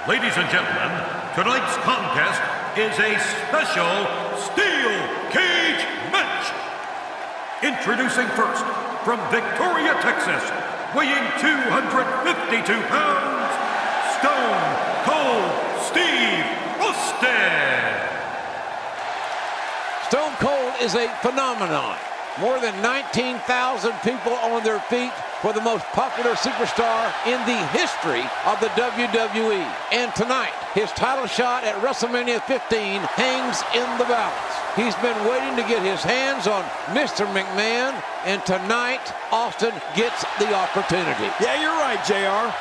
Ladies and gentlemen, tonight's contest is a special steel cage match. Introducing first, from Victoria, Texas, weighing 252 pounds, Stone Cold Steve Austin. Stone Cold is a phenomenon. More than 19,000 people on their feet for the most popular superstar in the history of the WWE. And tonight, his title shot at WrestleMania 15 hangs in the balance. He's been waiting to get his hands on Mr. McMahon, and tonight, Austin gets the opportunity. Yeah, you're right, JR.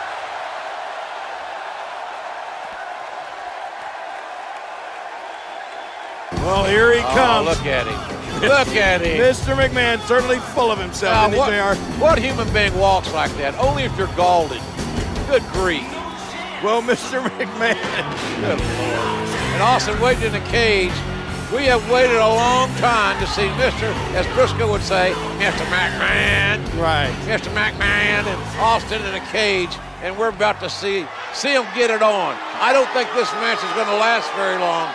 Well, here he comes. Look at him. Look at him. Mr. McMahon, certainly full of himself, isn't he, JR? What human being walks like that? Only if you're Galded. Good grief. Well, Mr. McMahon. Good Lord. And Austin waiting in the cage. We have waited a long time to see Mr., as Briscoe would say, Mr. McMahon. Right. Mr. McMahon and Austin in a cage, and we're about to see him get it on. I don't think this match is going to last very long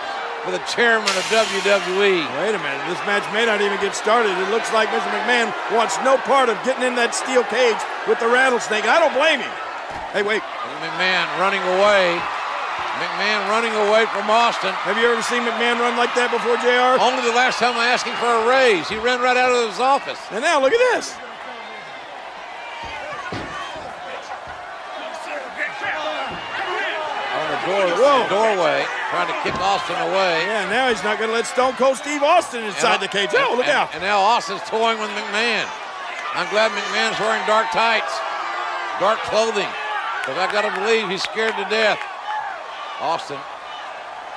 for the chairman of WWE. Wait a minute, this match may not even get started. It looks like Mr. McMahon wants no part of getting in that steel cage with the rattlesnake. I don't blame him. Hey, wait. McMahon running away. McMahon running away from Austin. Have you ever seen McMahon run like that before, JR? Only the last time I asked him for a raise. He ran right out of his office. And now, look at this. Doorway, trying to kick Austin away. Yeah, now he's not going to let Stone Cold Steve Austin inside the cage. Oh, look out. And now Austin's toying with McMahon. I'm glad McMahon's wearing dark tights, dark clothing, because I got to believe he's scared to death. Austin.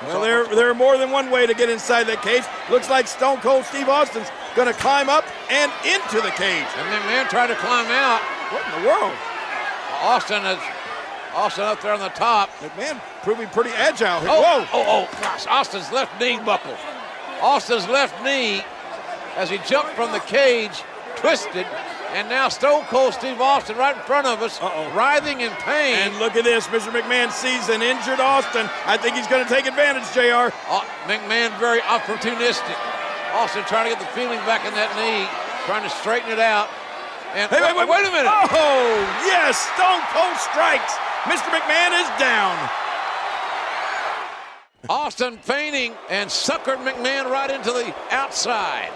Well, there are more than one way to get inside that cage. Looks like Stone Cold Steve Austin's going to climb up and into the cage. And McMahon tried to climb out. What in the world? Austin up there on the top. McMahon proving pretty agile here. Whoa. Whoa. Oh, gosh. Austin's left knee buckled. Austin's left knee, as he jumped from the cage, twisted. And now Stone Cold Steve Austin right in front of us, writhing in pain. And look at this. Mr. McMahon sees an injured Austin. I think he's going to take advantage, JR. McMahon very opportunistic. Austin trying to get the feeling back in that knee, trying to straighten it out. And hey, wait a minute. Oh, yes. Stone Cold strikes. Mr. McMahon is down. Austin feigning and suckered McMahon right into the outside.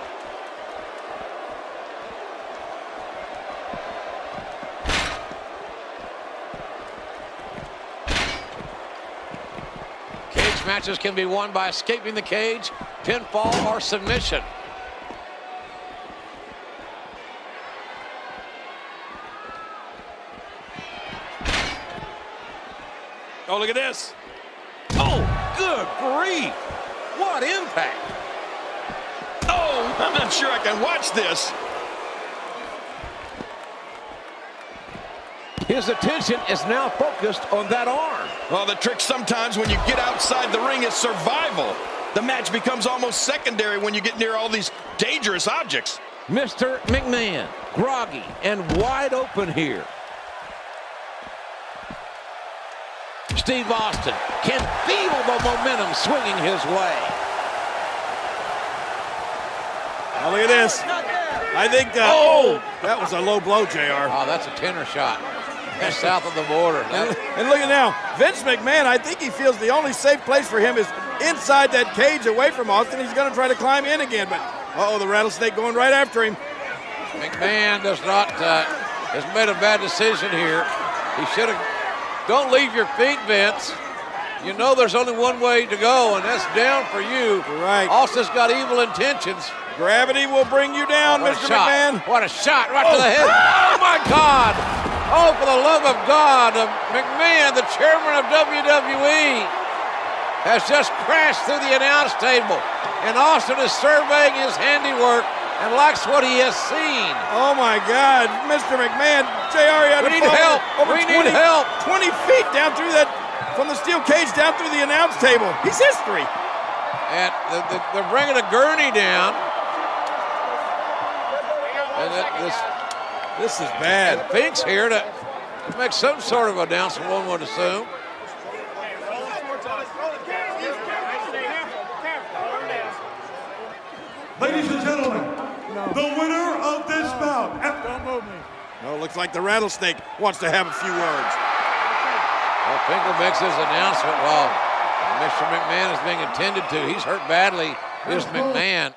Cage matches can be won by escaping the cage, pinfall, or submission. Oh, look at this. Oh, good grief. What impact. Oh, I'm not sure I can watch this. His attention is now focused on that arm. Well, the trick sometimes when you get outside the ring is survival. The match becomes almost secondary when you get near all these dangerous objects. Mr. McMahon, groggy and wide open here. Steve Austin can feel the momentum swinging his way. Oh, look at this. I think, that was a low blow, JR. Oh, that's a tenor shot. That's south of the border. And look at now, Vince McMahon, I think he feels the only safe place for him is inside that cage away from Austin. He's going to try to climb in again, but, the rattlesnake going right after him. McMahon has made a bad decision here. He should have. Don't leave your feet, Vince. You know there's only one way to go, and that's down for you. Right. Austin's got evil intentions. Gravity will bring you down, Mr. McMahon. What a shot right to the head. Oh, my God. Oh, for the love of God. McMahon, the chairman of WWE, has just crashed through the announce table. And Austin is surveying his handiwork and likes what he has seen. Oh, my God. Mr. McMahon, JR, you had We need help. We need help. 20 feet down through that, from the steel cage down through the announce table. He's history. And they're bringing a gurney down. And this is bad. Fink's here to make some sort of announcement, one would assume. Ladies and gentlemen, the winner of this bout. Don't move me. No, looks like the Rattlesnake wants to have a few words. Well, Finkel makes his announcement while Mr. McMahon is being attended to. He's hurt badly, is McMahon.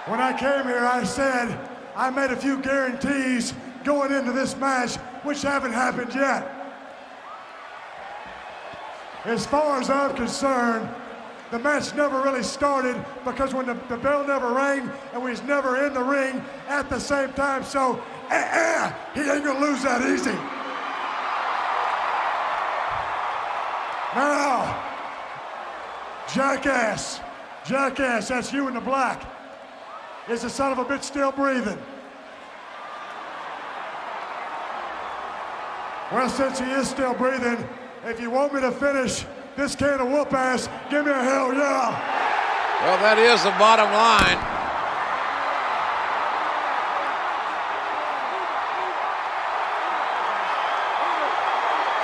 When I came here, I said I made a few guarantees going into this match, which haven't happened yet. As far as I'm concerned, the match never really started because when the bell never rang and we was never in the ring at the same time, so he ain't gonna lose that easy. Now, jackass, that's you in the black. Is the son of a bitch still breathing? Well, since he is still breathing, if you want me to finish this can of whoop ass, give me a hell yeah. Well, that is the bottom line.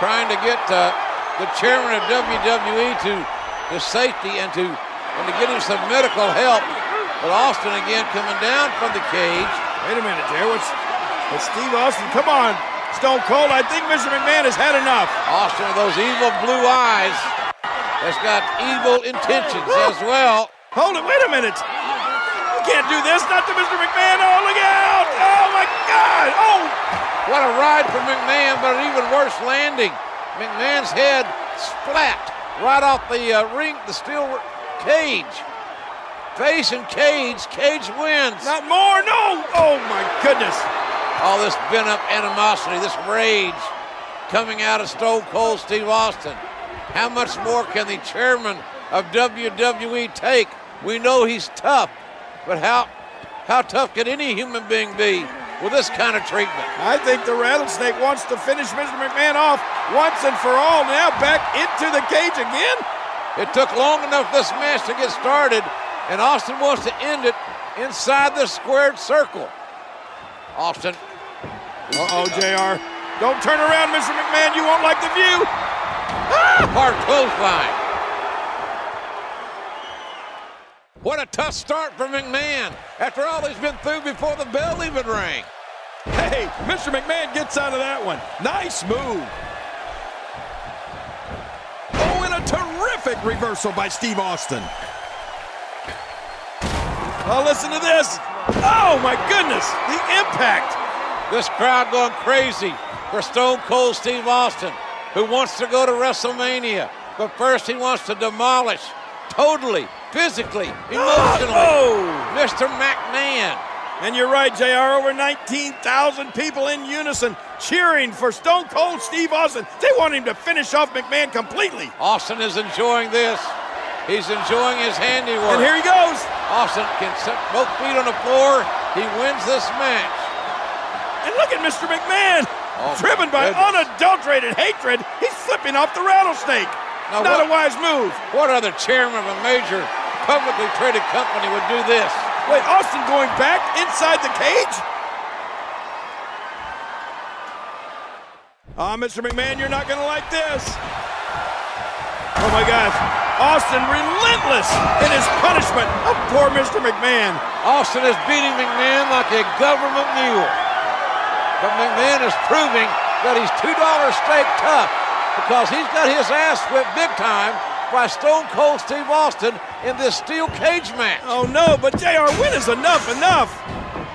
Trying to get the chairman of WWE to safety and to get him some medical help. But Austin again coming down from the cage. Wait a minute, Jerry. What's Steve Austin? Come on, Stone Cold. I think Mr. McMahon has had enough. Austin with those evil blue eyes has got evil intentions as well. Hold it. Wait a minute. You can't do this. Not to Mr. McMahon. Oh, look out. Oh, my God. Oh. What a ride for McMahon, but an even worse landing. McMahon's head splat right off the ring, the steel cage. Face and cage wins. Not more, no! Oh my goodness. All this pent-up animosity, this rage coming out of Stone Cold Steve Austin. How much more can the chairman of WWE take? We know he's tough, but how tough can any human being be with this kind of treatment? I think the Rattlesnake wants to finish Mr. McMahon off once and for all. Now back into the cage again. It took long enough this match to get started, and Austin wants to end it inside the squared circle. Austin. Uh-oh, JR. Don't turn around, Mr. McMahon. You won't like the view. Hard clothesline. What a tough start for McMahon after all he's been through before the bell even rang. Hey, Mr. McMahon gets out of that one. Nice move. Oh, and a terrific reversal by Steve Austin. Oh, listen to this. Oh, my goodness. The impact. This crowd going crazy for Stone Cold Steve Austin, who wants to go to WrestleMania. But first he wants to demolish totally, physically, emotionally, Mr. McMahon. And you're right, JR. Over 19,000 people in unison cheering for Stone Cold Steve Austin. They want him to finish off McMahon completely. Austin is enjoying this. He's enjoying his handiwork. And here he goes. Austin can set both feet on the floor. He wins this match. And look at Mr. McMahon. Driven by unadulterated hatred, he's flipping off the Rattlesnake. Now Not a wise move. What other chairman of a major publicly traded company would do this? Wait, Austin going back inside the cage? Mr. McMahon, you're not going to like this. Oh, my gosh. Austin relentless in his punishment of poor Mr. McMahon. Austin is beating McMahon like a government mule. But McMahon is proving that he's $2 steak tough because he's got his ass whipped big time by Stone Cold Steve Austin in this steel cage match. Oh, no, but JR, when is enough?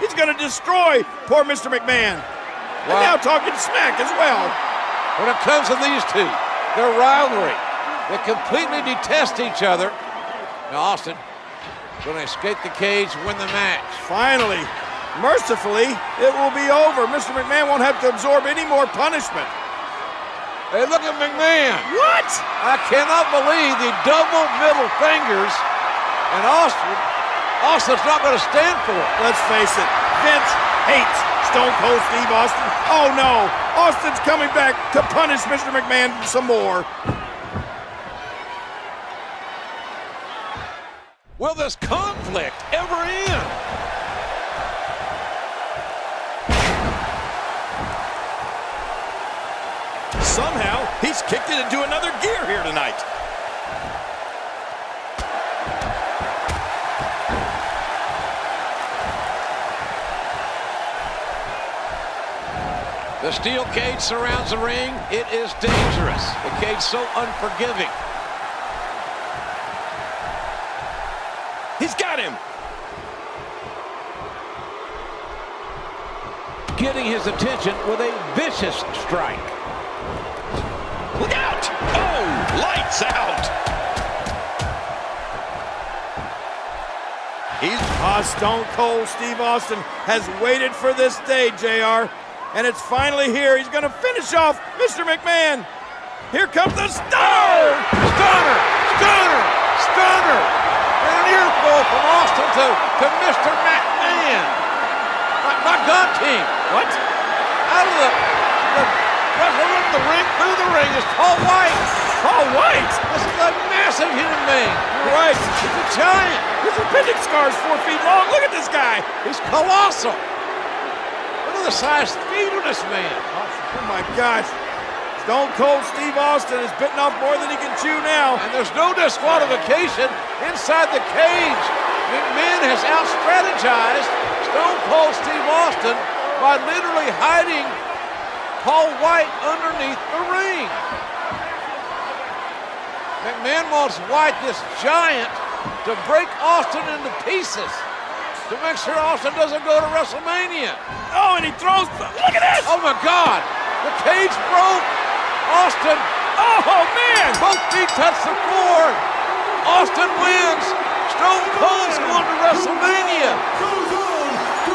He's going to destroy poor Mr. McMahon. And now talking smack as well. When it comes to these two, their rivalry, they completely detest each other. Now Austin going to escape the cage, win the match. Finally, mercifully, it will be over. Mr. McMahon won't have to absorb any more punishment. Hey, look at McMahon. What? I cannot believe the double middle fingers, and Austin's not going to stand for it. Let's face it, Vince hates Stone Cold Steve Austin. Oh no, Austin's coming back to punish Mr. McMahon some more. Will this conflict ever end? Somehow, He's kicked it into another gear here tonight. The steel cage surrounds the ring. It is dangerous. The cage so unforgiving. He's got him. Getting his attention with a vicious strike. Look out! Oh, lights out. Stone Cold Steve Austin has waited for this day, JR. And it's finally here. He's going to finish off Mr. McMahon. Here comes the stunner! Stunner! Stunner! Stunner! And an earful from Austin to Mr. McMahon. My gun team. What? Out of the ring, through the ring is Paul White. Paul White? This is a massive human being. You're right. He's a giant. His appendix scar is 4 feet long. Look at this guy. He's colossal. Look at the size speed of this man. Oh my gosh. Stone Cold Steve Austin is bitten off more than he can chew now. And there's no disqualification inside the cage. McMahon has out-strategized Stone Cold Steve Austin by literally hiding Paul White underneath the ring. McMahon wants White, this giant, to break Austin into pieces to make sure Austin doesn't go to WrestleMania. Oh, and he throws. Look at this! Oh my God! The cage broke. Austin. Oh man! Both feet touch the floor. Austin wins. Stone Cold's going to WrestleMania. Goes on to